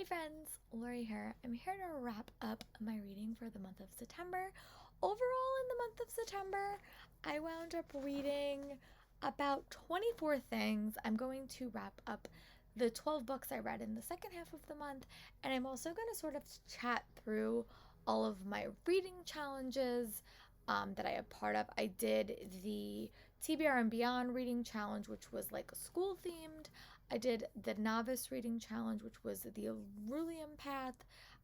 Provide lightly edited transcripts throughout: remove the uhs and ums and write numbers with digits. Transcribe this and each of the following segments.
Hi friends, Lori here. I'm here to wrap up my reading for the month of September. Overall, in the month of September, I wound up reading about 24 things. I'm going to wrap up the 12 books I read in the second half of the month, and I'm also going to sort of chat through all of my reading challenges that I am part of. I did the TBR and Beyond reading challenge, which was like school themed. I did the novice reading challenge, which was the Aurelian Path.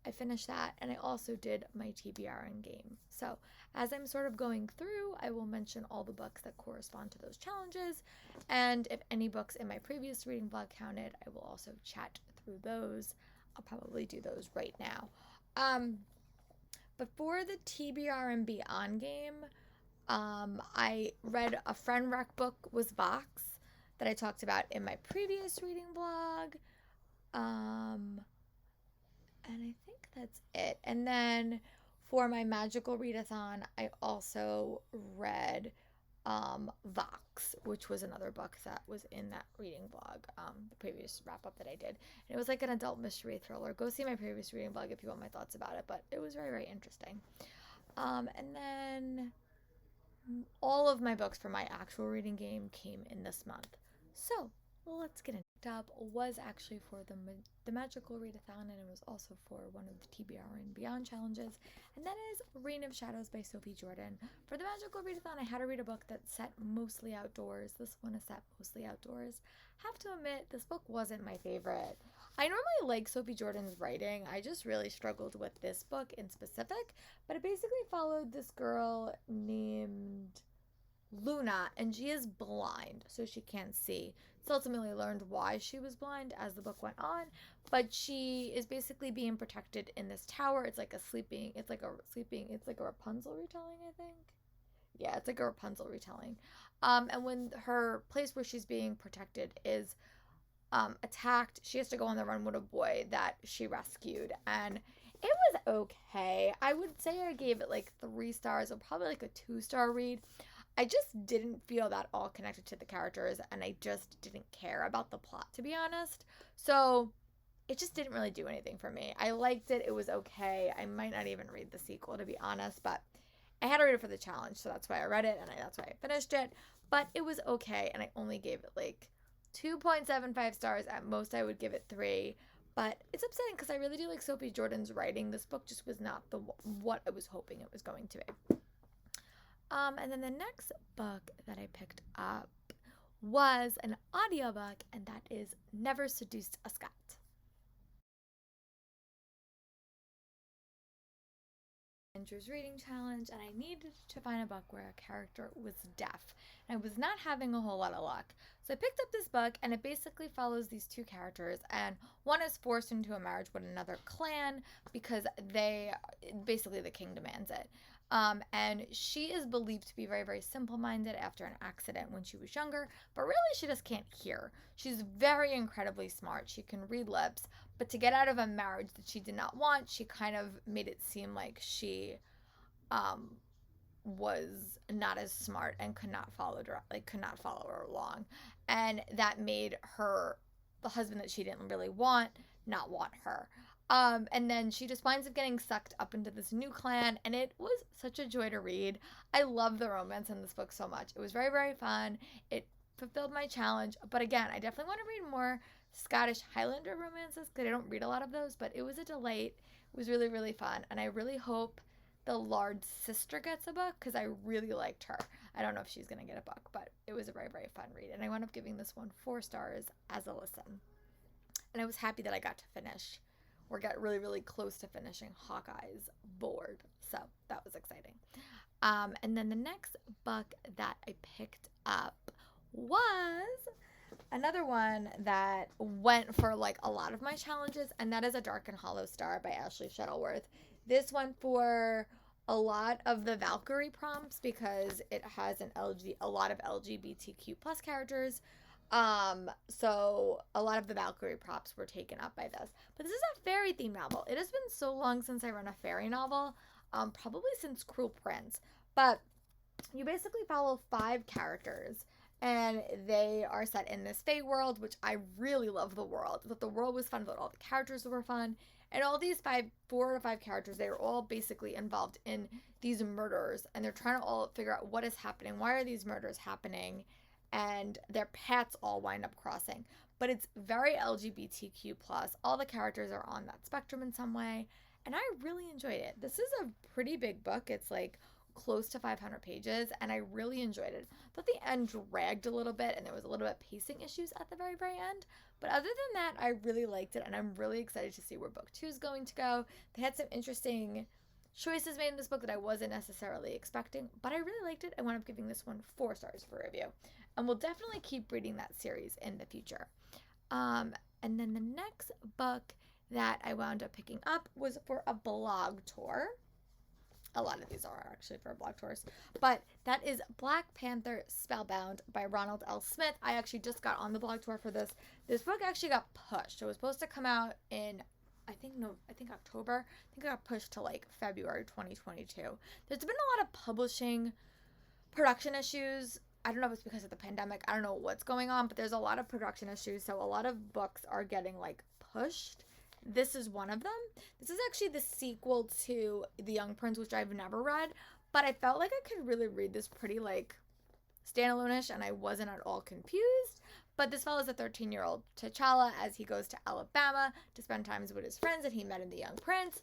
I finished that, and I also did my TBR and game. So as I'm sort of going through, I will mention all the books that correspond to those challenges, and if any books in my previous reading vlog counted, I will also chat through those. I'll probably do those right now. Before the TBR and Beyond game, I read a friend rec book, was Vox, that I talked about in my previous reading vlog. And I think that's it. And then for my magical readathon, I also read Vox, which was another book that was in that reading vlog, the previous wrap-up that I did. And it was like an adult mystery thriller. Go see my previous reading vlog if you want my thoughts about it, but it was very, very interesting. And then all of my books for my actual reading game came in this month. So let's get into it. Up was actually for the magical readathon, and it was also for one of the TBR and Beyond challenges, and that is Reign of Shadows by Sophie Jordan. For the magical readathon, I had to read a book that's set mostly outdoors. This one is set mostly outdoors. Have to admit, this book wasn't my favorite. I normally like Sophie Jordan's writing. I just really struggled with this book in specific, but it basically followed this girl named Luna, and she is blind, so she can't see. It's ultimately learned why she was blind as the book went on, but she is basically being protected in this tower. It's like a Rapunzel retelling, I think. Yeah, it's like a Rapunzel retelling. And when her place where she's being protected is attacked, she has to go on the run with a boy that she rescued, and it was okay. I would say I gave it like 3 stars, or probably like a 2-star read. I just didn't feel that all connected to the characters, and I just didn't care about the plot, to be honest. So it just didn't really do anything for me. I liked it. It was okay. I might not even read the sequel, to be honest, but I had to read it for the challenge, so that's why I read it, and that's why I finished it. But it was okay, and I only gave it like 2.75 stars. At most, I would give it 3. But it's upsetting because I really do like Sophie Jordan's writing. This book just was not what I was hoping it was going to be. And then the next book that I picked up was an audiobook, and that is Never Seduced a Scot. Andrew's reading challenge, and I needed to find a book where a character was deaf, and I was not having a whole lot of luck. So I picked up this book, and it basically follows these 2 characters, and one is forced into a marriage with another clan because basically the king demands it. And she is believed to be very, very simple-minded after an accident when she was younger, but really she just can't hear. She's very incredibly smart. She can read lips, but to get out of a marriage that she did not want, she kind of made it seem like she was not as smart and could not follow her along, and that made the husband that she didn't really want not want her. And then she just winds up getting sucked up into this new clan, and it was such a joy to read. I love the romance in this book so much. It was very, very fun. It fulfilled my challenge, but again, I definitely want to read more Scottish Highlander romances because I don't read a lot of those, but it was a delight. It was really, really fun, and I really hope the Lard's sister gets a book because I really liked her. I don't know if she's going to get a book, but it was a very, very fun read, and I wound up giving this one 4 stars as a listen. And I was happy that I got to finish, or got really, really close to finishing Hawkeye's Board, so that was exciting. And then the next book that I picked up was another one that went for like a lot of my challenges, and that is A Dark and Hollow Star by Ashley Shuttleworth. This went for a lot of the Valkyrie prompts because it has a lot of LGBTQ plus characters. So a lot of the Valkyrie props were taken up by this. But this is a fairy themed novel. It has been so long since I read a fairy novel, probably since Cruel Prince. But you basically follow 5 characters, And they are set in this Fae world, which I really love the world. But the world was fun, but all the characters were fun. And all these 4 to 5 characters, they are all basically involved in these murders. And they're trying to all figure out what is happening. Why are these murders happening? And their paths all wind up crossing. But it's very LGBTQ+. All the characters are on that spectrum in some way. And I really enjoyed it. This is a pretty big book. It's like close to 500 pages, and I really enjoyed it. But the end dragged a little bit, and there was a little bit of pacing issues at the very, very end. But other than that, I really liked it, and I'm really excited to see where book 2 is going to go. They had some interesting choices made in this book that I wasn't necessarily expecting, but I really liked it. I wound up giving this one 4 stars for review, and we'll definitely keep reading that series in the future. And then the next book that I wound up picking up was for a blog tour. A lot of these are actually for blog tours. But that is Black Panther Spellbound by Ronald L. Smith. I actually just got on the blog tour for this. This book actually got pushed. It was supposed to come out in, I think October. I think it got pushed to like February 2022. There's been a lot of publishing production issues. I don't know if it's because of the pandemic. I don't know what's going on, but there's a lot of production issues. So a lot of books are getting like pushed. This is one of them. This is actually the sequel to The Young Prince, which I've never read, but I felt like I could really read this pretty like standalone-ish, and I wasn't at all confused. But this follows a 13-year-old T'Challa as he goes to Alabama to spend time with his friends that he met in The Young Prince,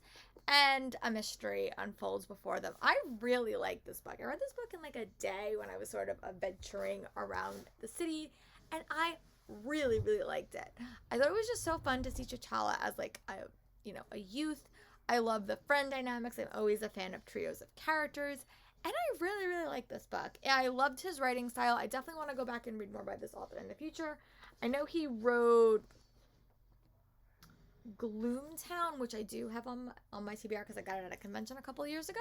and a mystery unfolds before them. I really like this book. I read this book in like a day when I was sort of adventuring around the city, and I really, really liked it. I thought it was just so fun to see T'Challa as like a youth. I love the friend dynamics. I'm always a fan of trios of characters, and I really, really like this book. Yeah, I loved his writing style. I definitely want to go back and read more by this author in the future. I know he wrote Gloomtown, which I do have on my TBR because I got it at a convention a couple of years ago.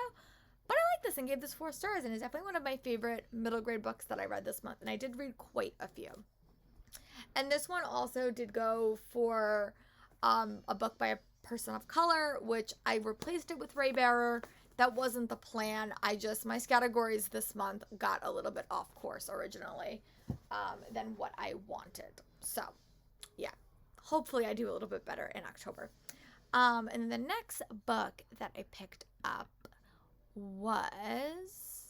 But I like this and gave this 4 stars, and it's definitely one of my favorite middle grade books that I read this month, and I did read quite a few. And this one also did go for a book by a person of color, which I replaced it with Raybearer. That wasn't the plan. My categories this month got a little bit off course originally than what I wanted. So, yeah. Hopefully I do a little bit better in October. And the next book that I picked up was...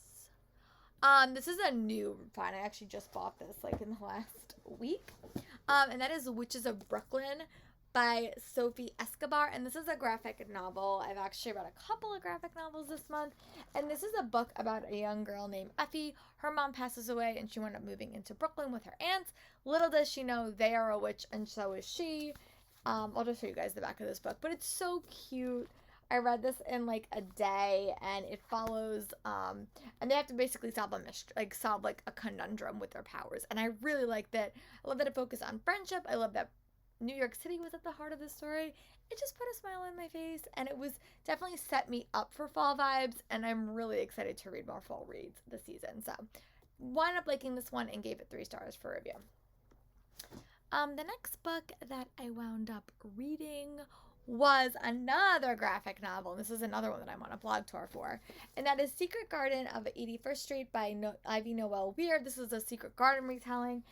this is a new find. I actually just bought this like in the last week. And that is Witches of Brooklyn by Sophie Escobar. And this is a graphic novel. I've actually read a couple of graphic novels this month. And this is a book about a young girl named Effie. Her mom passes away and she wound up moving into Brooklyn with her aunts. Little does she know they are a witch and so is she. I'll just show you guys the back of this book. But it's so cute. I read this in like a day, and it follows and they have to basically solve a mystery, solve a conundrum with their powers, and I really liked it. I love that it focused on friendship. I love that New York City was at the heart of the story. It just put a smile on my face, and it was definitely set me up for fall vibes, and I'm really excited to read more fall reads this season. So wound up liking this one and gave it 3 stars for review. The next book that I wound up reading was another graphic novel. And this is another one that I'm on a blog tour for. And that is Secret Garden of 81st Street by Ivy Noel Weir. This is a Secret Garden retelling.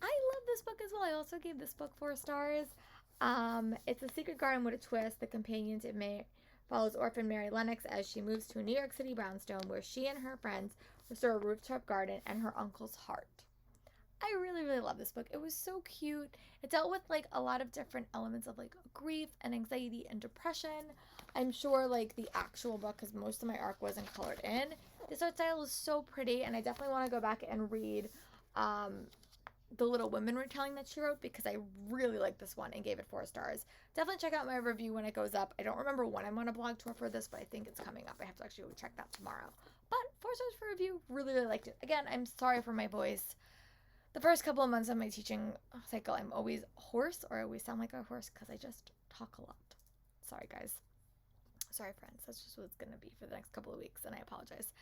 I love this book as well. I also gave this book 4 stars. It's a secret garden with a twist. The companion to May follows orphan Mary Lennox as she moves to a New York City brownstone where she and her friends restore a rooftop garden and her uncle's heart. I really, really love this book. It was so cute. It dealt with a lot of different elements of grief and anxiety and depression. I'm sure the actual book, because most of my arc wasn't colored in. This art style is so pretty, and I definitely want to go back and read the Little Women retelling that she wrote, because I really like this one and gave it 4 stars. Definitely check out my review when it goes up. I don't remember when I'm on a blog tour for this, but I think it's coming up. I have to actually go check that tomorrow. But 4 stars for review. Really, really liked it. Again, I'm sorry for my voice. The first couple of months of my teaching cycle, I'm always hoarse, or I always sound like a horse because I just talk a lot. Sorry, guys. Sorry, friends. That's just what it's going to be for the next couple of weeks, and I apologize.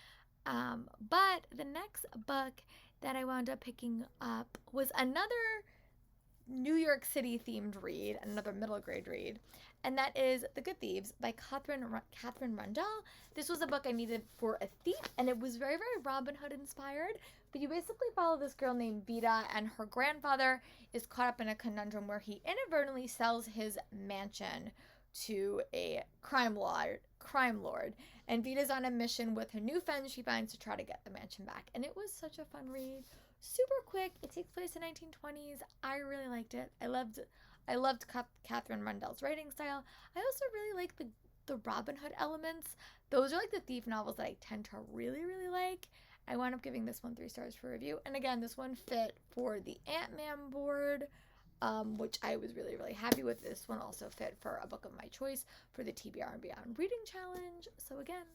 But the next book that I wound up picking up was another New York City themed read, another middle grade read, and that is The Good Thieves by Catherine Rundell. This was a book I needed for a thief, and it was very, very Robin Hood inspired But you basically follow this girl named Vita, and her grandfather is caught up in a conundrum where he inadvertently sells his mansion to a crime lord, and Vita's on a mission with her new friends she finds to try to get the mansion back. And it was such a fun read. Super quick. It takes place in 1920s. I really liked it. I loved Catherine Rundell's writing style. I also really like the Robin Hood elements. Those are like the thief novels that I tend to really, really like. I wound up giving this one 3 stars for review. And again, this one fit for the Ant-Man board, which I was really, really happy with. This one also fit for a book of my choice for the TBR and Beyond reading challenge. So again,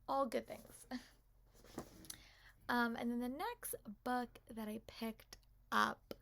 all good things. And then the next book that I picked up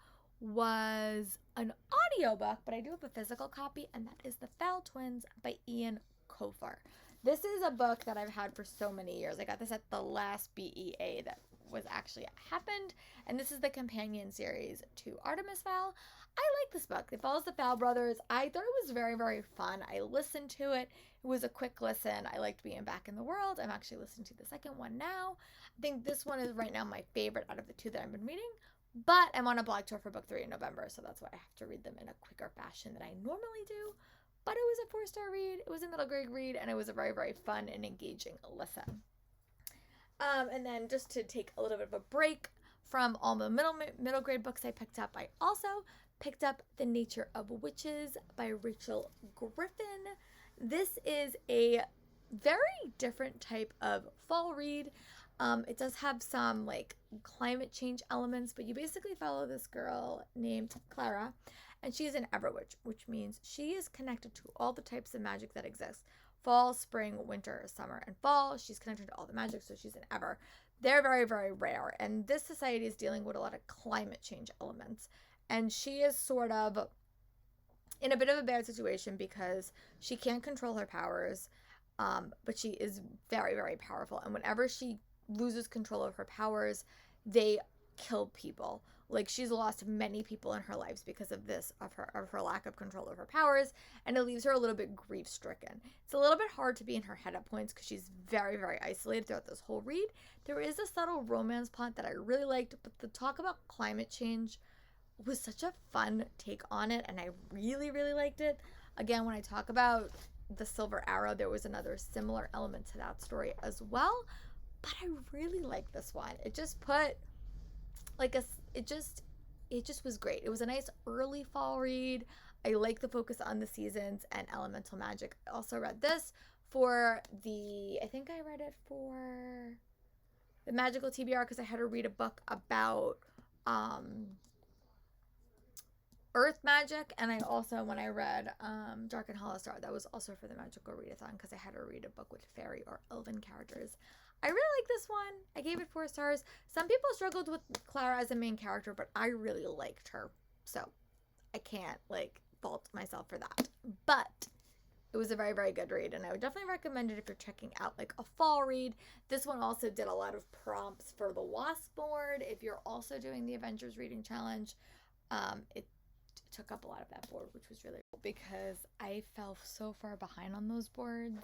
was an audiobook, but I do have a physical copy, and that is The Foul Twins by Ian Cofer. This is a book that I've had for so many years. I got this at the last BEA that was actually happened, and this is the companion series to Artemis Fowl. I like this book. It follows the Fowl brothers. I thought it was very, very fun. I listened to it. It was a quick listen. I liked being back in the world. I'm actually listening to the second one now. I think this one is right now my favorite out of the 2 that I've been reading, but I'm on a blog tour for book 3 in November, so that's why I have to read them in a quicker fashion than I normally do. But it was a 4-star read. It was a middle grade read, and it was a very, very fun and engaging listen. And then just to take a little bit of a break from all the middle grade books I picked up, I also picked up The Nature of Witches by Rachel Griffin. This is a very different type of fall read. It does have some like climate change elements, but you basically follow this girl named Clara, and she's an Everwitch, which means she is connected to all the types of magic that exist. Fall, spring, winter, summer, and fall. She's connected to all the magic, so she's an Ever. They're very, very rare, and this society is dealing with a lot of climate change elements. And she is sort of in a bit of a bad situation because she can't control her powers, but she is very, very powerful. And whenever she loses control of her powers, they kill people. Like, she's lost many people in her lives because of this, of her lack of control of her powers, and it leaves her a little bit grief-stricken. It's a little bit hard to be in her head at points because she's very, very isolated throughout this whole read. There is a subtle romance plot that I really liked, but the talk about climate change was such a fun take on it, and I really, really liked it. Again, when I talk about The Silver Arrow, there was another similar element to that story as well, but I really like this one. It just put like it just was great. It was a nice early fall read. I like the focus on the seasons and elemental magic. I also read this for I think I read it for the magical TBR because I had to read a book about earth magic, and I also, when I read Dark and Hollow Star, that was also for the magical readathon because I had to read a book with fairy or elven characters. I really like this one. I gave it 4 stars. Some people struggled with Clara as a main character, but I really liked her, so I can't fault myself for that. But it was a very, very good read, and I would definitely recommend it if you're checking out a fall read. This one also did a lot of prompts for the WASP board. If you're also doing the Avengers Reading Challenge, it took up a lot of that board, which was really cool because I fell so far behind on those boards.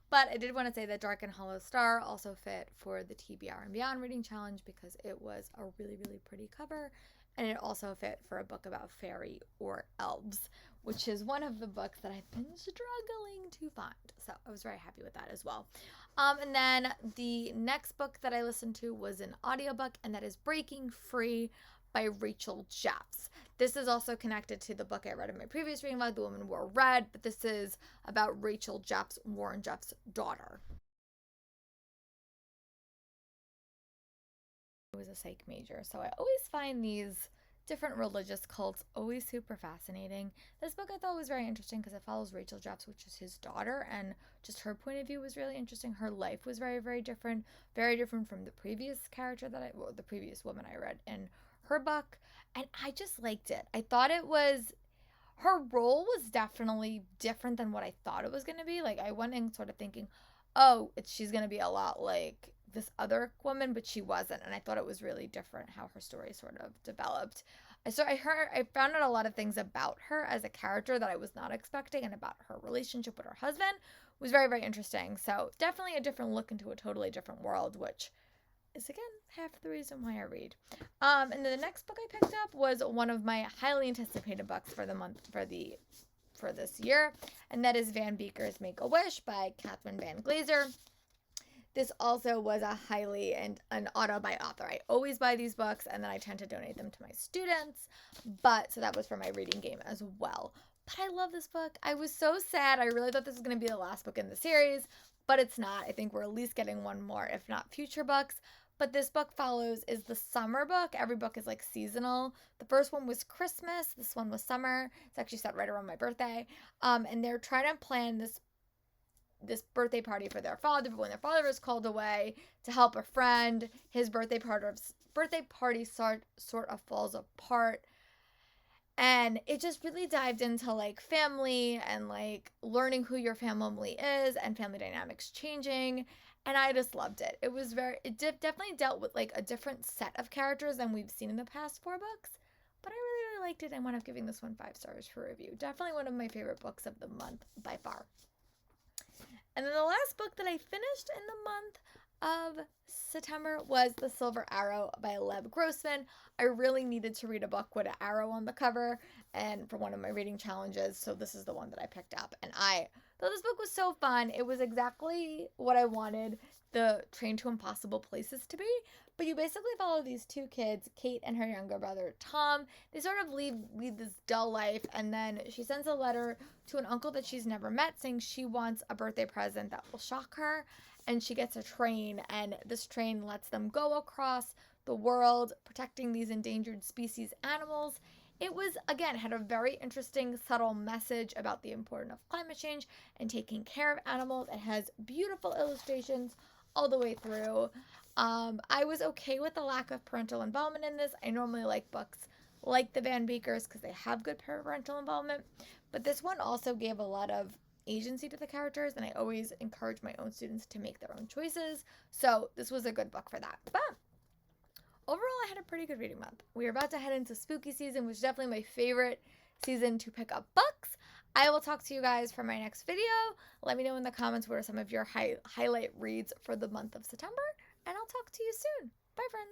But I did want to say that Dark and Hollow Star also fit for the TBR and Beyond Reading Challenge because it was a really, really pretty cover, and it also fit for a book about fairy or elves, which is one of the books that I've been struggling to find. So I was very happy with that as well. And then the next book that I listened to was an audiobook, and that is Breaking Free by Rachel Jeffs. This is also connected to the book I read in my previous reading vlog, The Woman Wore Red, but this is about Rachel Jeffs, Warren Jeffs' daughter. I was a psych major, so I always find these different religious cults always super fascinating. This book I thought was very interesting because it follows Rachel Jeffs, which is his daughter, and just her point of view was really interesting. Her life was very, very different from the previous character the previous woman I read in her book, and I just liked it. I thought her role was definitely different than what I thought it was going to be. I went in sort of thinking, oh, she's going to be a lot like this other woman, but she wasn't, and I thought it was really different how her story sort of developed. I found out a lot of things about her as a character that I was not expecting, and about her relationship with her husband was very, very interesting. So definitely a different look into a totally different world, which is, again, half the reason why I read. And then the next book I picked up was one of my highly anticipated books for the month, for this year, and that is Van Beeker's Make-A-Wish by Catherine Van Glazer. This also was an auto by author. I always buy these books and then I tend to donate them to my students. So that was for my reading game as well. But I love this book. I was so sad. I really thought this was going to be the last book in the series, but it's not. I think we're at least getting one more, if not future books. But this book is the summer book. Every book is like seasonal. The first one was Christmas. This one was summer. It's actually set right around my birthday. And they're trying to plan this birthday party for their father, but when their father is called away to help a friend, his birthday party sort of falls apart. And it just really dived into like family and like learning who your family is and family dynamics changing. And I just loved it. Definitely dealt with like a different set of characters than we've seen in the past 4 books. But I really, really liked it and wound up giving this one 5 stars for review. Definitely one of my favorite books of the month by far. And then the last book that I finished in the month of September was The Silver Arrow by Lev Grossman. I really needed to read a book with an arrow on the cover and for one of my reading challenges, so this is the one that I picked up. And I thought this book was so fun. It was exactly what I wanted the Train to Impossible Places to be. But you basically follow these 2 kids, Kate and her younger brother, Tom. They sort of lead this dull life, and then she sends a letter to an uncle that she's never met saying she wants a birthday present that will shock her, and she gets a train, and this train lets them go across the world, protecting these endangered species animals. It was, again, had a very interesting, subtle message about the importance of climate change and taking care of animals. It has beautiful illustrations all the way through. I was okay with the lack of parental involvement in this. I normally like books like the Van Beekers because they have good parental involvement, but this one also gave a lot of agency to the characters, and I always encourage my own students to make their own choices, so this was a good book for that. But overall, I had a pretty good reading month. We are about to head into spooky season, which is definitely my favorite season to pick up books. I will talk to you guys for my next video. Let me know in the comments what are some of your highlight reads for the month of September, and I'll talk to you soon. Bye, friends.